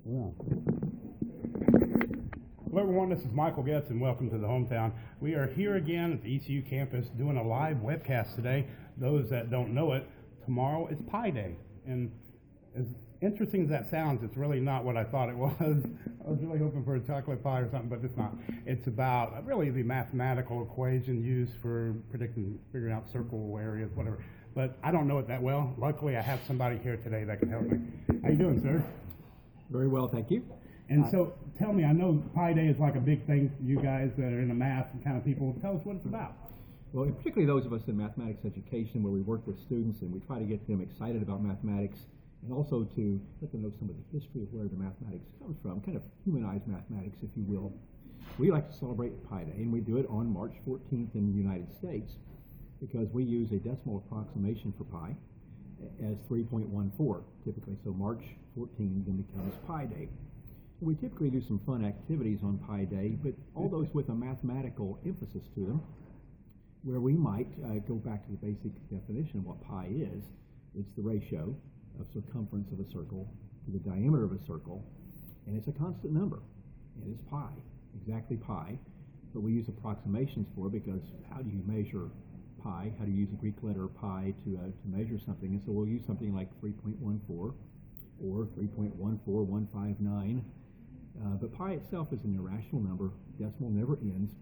Yeah. Hello everyone, this is Michael Getz and welcome to the hometown. We are here again at the ECU campus doing a live webcast today. Those that don't know it, tomorrow is Pi Day. And as interesting as that sounds, it's really not what I thought it was. I was really hoping for a chocolate pie or something, but it's not. It's about really the mathematical equation used for figuring out circle areas, whatever. But I don't know it that well. Luckily, I have somebody here today that can help me. How you doing, sir? Very well, thank you. And so, tell me, I know Pi Day is like a big thing for you guys that are in the math kind of people. Tell us what it's about. Well, particularly those of us in mathematics education where we work with students and we try to get them excited about mathematics and also to let them know some of the history of where the mathematics comes from, kind of humanize mathematics, if you will. We like to celebrate Pi Day, and we do it on March 14th in the United States because we use a decimal approximation for pi as 3.14 typically. So March 14 then becomes Pi Day. We typically do some fun activities on Pi Day, but all those with a mathematical emphasis to them, where we might go back to the basic definition of what pi is. It's the ratio of circumference of a circle to the diameter of a circle, and it's a constant number. It is pi, exactly pi, but we use approximations for it because how do you measure pi? How do you use the Greek letter pi to measure something? And so we'll use something like 3.14 or 3.14159. But pi itself is an irrational number. Decimal never ends,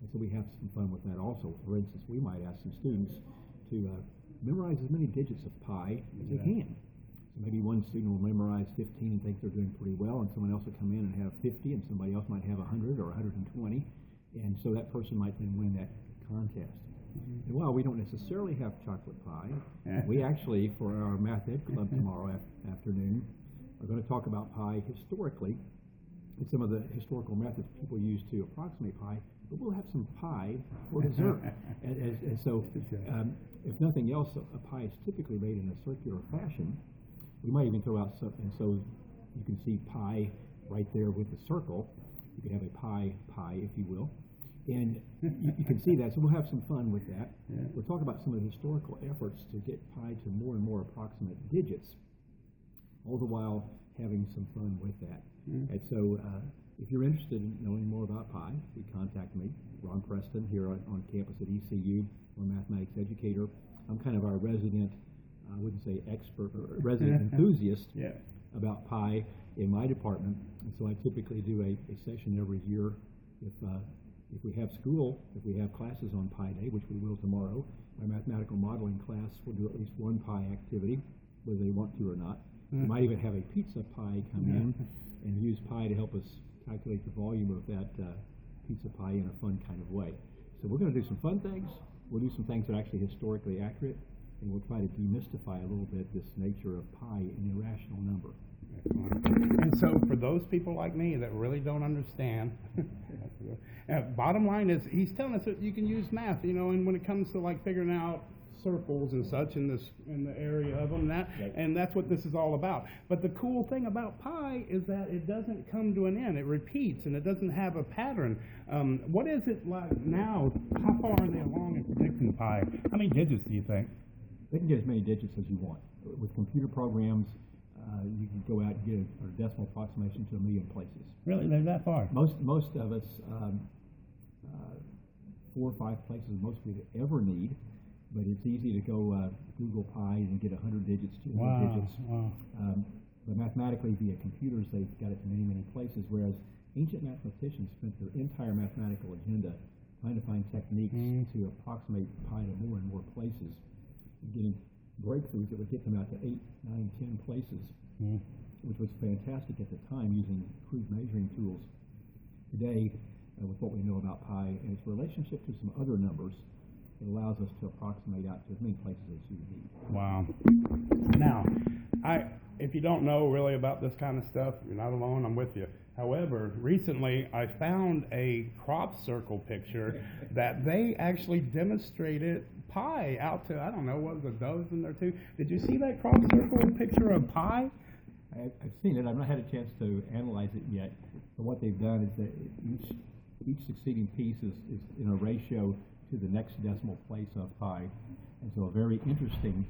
and so we have some fun with that also. For instance, we might ask some students to memorize as many digits of pi as they can. So maybe one student will memorize 15 and think they're doing pretty well, and someone else will come in and have 50, and somebody else might have 100 or 120, and so that person might then win that contest. And while we don't necessarily have chocolate pie, we actually, for our Math Ed Club tomorrow afternoon, are going to talk about pi historically and some of the historical methods people use to approximate pi, but we'll have some pie for dessert. and so, if nothing else, a pie is typically made in a circular fashion. We might even throw out something, so you can see pi right there with the circle. You could have a pie, if you will. And you can see that, so we'll have some fun with that. Yeah. We'll talk about some of the historical efforts to get pi to more and more approximate digits, all the while having some fun with that. Mm-hmm. And so if you're interested in knowing more about pi, you contact me, Ron Preston, here on campus at ECU. I'm a mathematics educator. I'm kind of our resident, I wouldn't say expert, or resident enthusiast about pi in my department. And so I typically do a session every year. If we have school, if we have classes on Pi Day, which we will tomorrow, my mathematical modeling class will do at least one pi activity, whether they want to or not. We might even have a pizza pie come in and use pi to help us calculate the volume of that pizza pie in a fun kind of way. So we're going to do some fun things. We'll do some things that are actually historically accurate, and we'll try to demystify a little bit this nature of pi, an irrational number. And so for those people like me that really don't understand, bottom line is he's telling us that you can use math, and when it comes to like figuring out circles and such in the area of them, and that's what this is all about. But the cool thing about pi is that it doesn't come to an end. It repeats, and it doesn't have a pattern. What is it like now? How far are they along in predicting pi? How many digits do you think? They can get as many digits as you want. With computer programs, you can go out and get a decimal approximation to 1 million places. Really? They're that far? Most of us, 4 or 5 places most people ever need. But it's easy to go Google Pi and get 100 digits, 200 digits. Wow. But mathematically, via computers, they've got it to many, many places, whereas ancient mathematicians spent their entire mathematical agenda trying to find techniques to approximate pi to more and more places, and getting breakthroughs that would get them out to 8, 9, 10 places, which was fantastic at the time using crude measuring tools. Today, with what we know about pi and its relationship to some other numbers, it allows us to approximate out to as many places as you need. Wow. Now, if you don't know really about this kind of stuff, you're not alone, I'm with you. However, recently I found a crop circle picture that they actually demonstrated pi out to, I don't know, what was a dozen or two. Did you see that crop circle picture of pi? I've seen it. I've not had a chance to analyze it yet. But what they've done is that each succeeding piece is in a ratio to the next decimal place of pi. And so a very interesting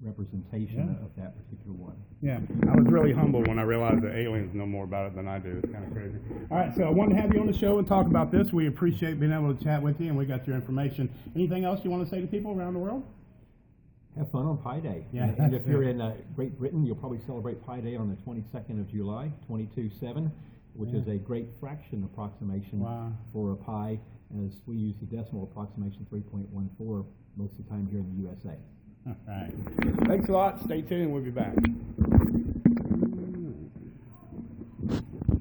representation of that particular one. Yeah, I was really humbled when I realized that aliens know more about it than I do. It's kind of crazy. All right, so I wanted to have you on the show and talk about this. We appreciate being able to chat with you, and we got your information. Anything else you want to say to people around the world? Have fun on Pi Day. Yeah, and if you're in Great Britain, you'll probably celebrate Pi Day on the 22nd of July, 22/7, which is a great fraction approximation for a pi, as we use the decimal approximation 3.14 most of the time here in the USA. All right. Thanks a lot. Stay tuned. We'll be back.